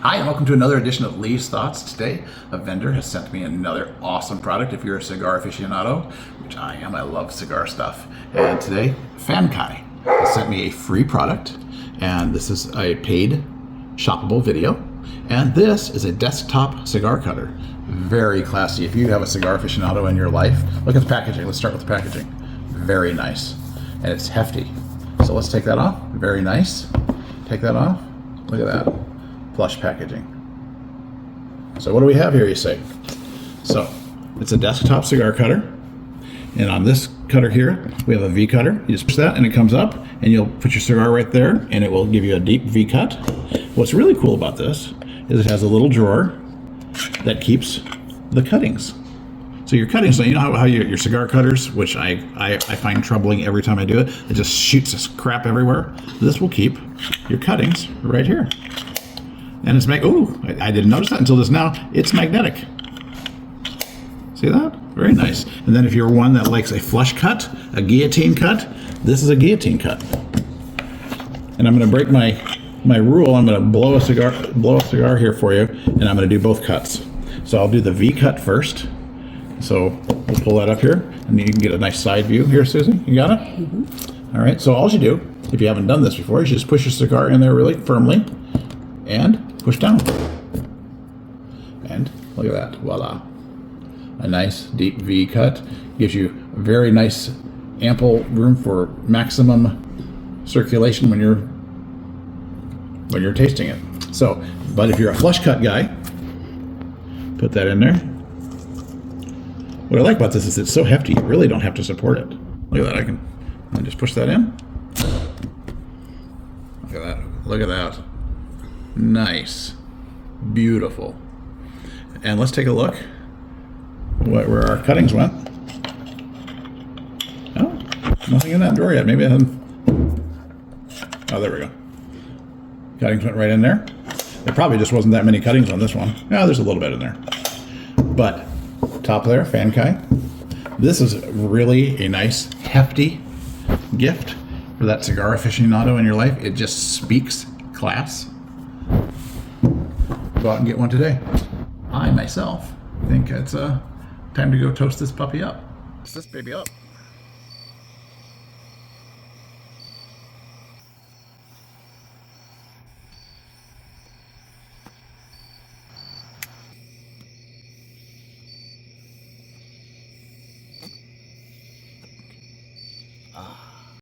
Hi, and welcome to another edition of Lee's Thoughts. Today, a vendor has sent me another awesome product. If you're a cigar aficionado, which I am, I love cigar stuff. And today, Fankai has sent me a free product, and this is a paid shoppable video. And this is a desktop cigar cutter. Very classy. If you have a cigar aficionado in your life, look at the packaging. Let's start with the packaging. Very nice. And it's hefty. So let's take that off. Very nice. Take that off. Look at that. Plush packaging. So what do we have here, you say? So it's a desktop cigar cutter. And on this cutter here, we have a V cutter. You just push that and it comes up and you'll put your cigar right there and it will give you a deep V cut. What's really cool about this is it has a little drawer that keeps the cuttings. So your cuttings, so you know how your cigar cutters, which I find troubling every time I do it, it just shoots this crap everywhere. This will keep your cuttings right here. And it's I didn't notice that until just now. It's magnetic. See that? Very nice. And then if you're one that likes a flush cut, a guillotine cut, this is a guillotine cut. And I'm going to break my rule. I'm going to blow a cigar here for you, and I'm going to do both cuts. So I'll do the V cut first. So we'll pull that up here, and you can get a nice side view here, Susie. You got it? Mm-hmm. All right. So all you do, if you haven't done this before, you just push your cigar in there really firmly, and push down. And look at that. Voila. A nice deep V cut. Gives you a very nice ample room for maximum circulation when you're tasting it. So, but if you're a flush cut guy, put that in there. What I like about this is it's so hefty, you really don't have to support it. Look at that. I can just push that in. Look at that. Look at that. Nice. Beautiful. And let's take a look where our cuttings went. Oh, nothing in that drawer yet. Maybe I haven't. Oh, there we go. Cuttings went right in there. There probably just wasn't that many cuttings on this one. Yeah, there's a little bit in there. But top there, Fankai. This is really a nice, hefty gift for that cigar aficionado in your life. It just speaks class. Go out and get one today. I myself think it's time to go toast this puppy up. Toast this baby up.